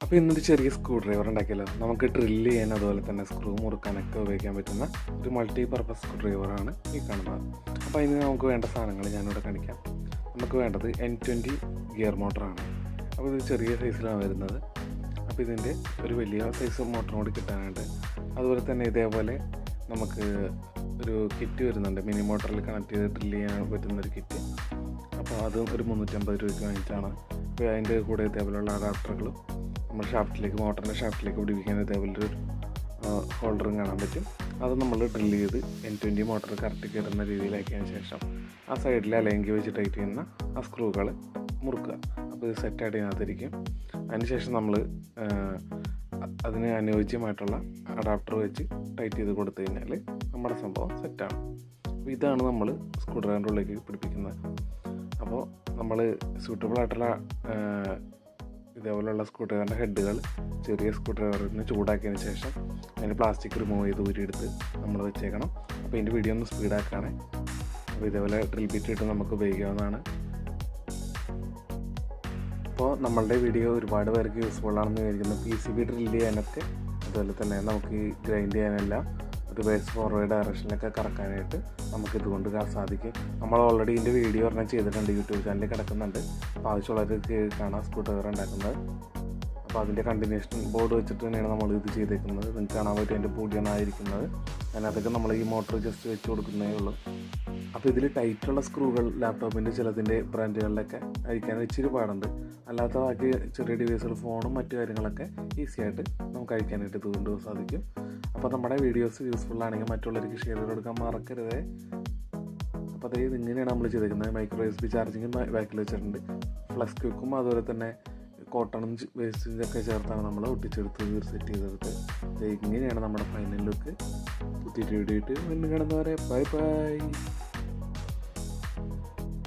അപ്പോൾ ഇന്നൊരു ചെറിയ സ്ക്രൂ ഡ്രൈവർ ഉണ്ടാക്കിയല്ലോ. നമുക്ക് ഡ്രില്ല് ചെയ്യാൻ അതുപോലെ തന്നെ സ്ക്രൂ മുറുക്കാനൊക്കെ ഉപയോഗിക്കാൻ പറ്റുന്ന ഒരു മൾട്ടി പർപ്പസ് സ്ക്രൂ ഡ്രൈവറാണ് ഈ കാണുന്നത്. അപ്പോൾ അതിന് നമുക്ക് വേണ്ട സാധനങ്ങൾ ഞാനിവിടെ കാണിക്കാം. നമുക്ക് വേണ്ടത് N20 ഗിയർ മോട്ടറാണ്. അപ്പോൾ ഇത് ചെറിയ സൈസിലാണ് വരുന്നത്. അപ്പോൾ ഇതിൻ്റെ ഒരു വലിയ സൈസ് മോട്ടറും കൂടി കിട്ടാനുണ്ട്. അതുപോലെ തന്നെ ഇതേപോലെ നമുക്ക് ഒരു കിറ്റ് വരുന്നുണ്ട്, മിനി മോട്ടറിൽ കണക്ട് ചെയ്ത് ഡ്രില്ല് ചെയ്യാൻ പറ്റുന്നൊരു കിറ്റ്. അപ്പോൾ അതും ഒരു 350 രൂപയ്ക്ക് വാങ്ങിച്ചാണ്. അപ്പോൾ അതിൻ്റെ കൂടെ ഇതേപോലെയുള്ള അഡാപ്റ്ററുകളും നമ്മൾ ഷാഫ്റ്റിലേക്ക് മോട്ടറിൻ്റെ ഷാഫ്റ്റിലേക്ക് പിടിപ്പിക്കാൻ ഇതേപോലൊരു ഹോൾഡറും കാണാൻ പറ്റും. അത് നമ്മൾ ഡ്രില്ല് ചെയ്ത് N20 മോട്ടർ കറക്റ്റ് കയറുന്ന രീതിയിലാക്കിയതിന് ശേഷം ആ സൈഡിൽ അലങ്കി വെച്ച് ടൈറ്റ് ചെയ്യുന്ന ആ സ്ക്രൂകൾ മുറുക്കുക. അപ്പോൾ ഇത് സെറ്റായിട്ട് ഇതിനകത്തിരിക്കും. അതിനുശേഷം നമ്മൾ അതിന് അനുയോജ്യമായിട്ടുള്ള അഡാപ്റ്റർ വെച്ച് ടൈറ്റ് ചെയ്ത് കൊടുത്തു കഴിഞ്ഞാൽ നമ്മുടെ സംഭവം സെറ്റാണ്. അപ്പോൾ ഇതാണ് നമ്മൾ സ്ക്രൂ ഡ്രൈവറിൻ്റെ ഉള്ളിലേക്ക് പിടിപ്പിക്കുന്നത്. അപ്പോൾ നമ്മൾ സ്യൂട്ടബിൾ ആയിട്ടുള്ള ഇതേപോലെയുള്ള സ്ക്രൂ ഡ്രൈവറിൻ്റെ ഹെഡുകൾ ചെറിയ സ്ക്രൂ ഡ്രൈവറിന് ചൂടാക്കിയതിന് ശേഷം അതിന് പ്ലാസ്റ്റിക് റിമൂവ് ചെയ്ത് ഊരിയെടുത്ത് നമ്മൾ വെച്ചേക്കണം. അപ്പോൾ ഇതിൻ്റെ വീഡിയോ ഒന്ന് സ്പീഡാക്കുകയാണ്. അപ്പോൾ ഇതേപോലെ ഡ്രിൽ ബിറ്റ് ഇട്ട് നമുക്ക് ഉപയോഗിക്കാവുന്നതാണ്. അപ്പോൾ നമ്മളുടെ വീഡിയോ ഒരുപാട് പേർക്ക് യൂസ്ഫുൾ ആണെന്ന് വിചാരിക്കുന്നു. PCB ഡ്രിൽ ചെയ്യാനൊക്കെ അതുപോലെ തന്നെ നമുക്ക് ഈ ഗ്രൈൻഡ് ചെയ്യാനെല്ലാം റിവേഴ്സ് ഫോർവേഡ് ഡയറക്ഷനിലൊക്കെ കറക്കാനായിട്ട് നമുക്കിതുകൊണ്ട് സാധിക്കും. നമ്മൾ ഓൾറെഡി ഇതിൻ്റെ വീഡിയോ ഒരെണ്ണം ചെയ്തിട്ടുണ്ട്, യൂട്യൂബ് ചാനലിൽ കിടക്കുന്നുണ്ട്. അപ്പോൾ ആവശ്യമുള്ളവർക്ക് കാണാം സ്ക്രൂ ഡ്രൈവർ ഉണ്ടാക്കുന്നത്. അപ്പോൾ അതിൻ്റെ കണ്ടിന്യൂഷൻ ബോർഡ് വെച്ചിട്ട് തന്നെയാണ് നമ്മൾ ഇത് ചെയ്തേക്കുന്നത്. നിങ്ങൾക്ക് കാണാൻ പറ്റും അതിൻ്റെ പൊടിയാണ് ആയിരിക്കുന്നത്. അതിനകത്തൊക്കെ നമ്മൾ ഈ മോട്ടർ ജസ്റ്റ് വെച്ച് കൊടുക്കുന്നതേ ഉള്ളൂ. അപ്പോൾ ഇതിൽ ടൈറ്റുള്ള സ്ക്രൂകൾ ലാപ്ടോപ്പിൻ്റെ ചിലതിൻ്റെ ബ്രാൻഡുകളിലൊക്കെ അഴിക്കാൻ ഇച്ചിരി പാടുണ്ട്. അല്ലാത്ത ബാക്കി ചെറിയ ഡിവൈസുകൾ ഫോണും മറ്റു കാര്യങ്ങളൊക്കെ ഈസി ആയിട്ട് നമുക്ക് അഴിക്കാനായിട്ട് ഇതുകൊണ്ട് സാധിക്കും. അപ്പോൾ നമ്മുടെ വീഡിയോസ് യൂസ്ഫുൾ ആണെങ്കിൽ മറ്റുള്ളവർക്ക് ഷെയർ ചെയ്ത് കൊടുക്കാൻ മറക്കരുതേ. അപ്പോൾ അതായത് ഇങ്ങനെയാണ് നമ്മൾ ചെയ്തിരിക്കുന്നത്. മൈക്രോ USB ചാർജിങ് ബാക്കിൽ വെച്ചിട്ടുണ്ട്. ഫ്ലക്സ് ക്വിക്കും അതുപോലെ തന്നെ കോട്ടണും വേസ്റ്റിൻ്റെയൊക്കെ ചേർത്താണ് നമ്മൾ ഒട്ടിച്ചെടുത്ത് സെറ്റ് ചെയ്തെടുത്ത്. ഇങ്ങനെയാണ് നമ്മുടെ ഫൈനൽ ലുക്ക്. പുതിയ വീഡിയോ ആയിട്ട് വീണ്ടും കാണുന്നവരെ ബൈ ബൈ.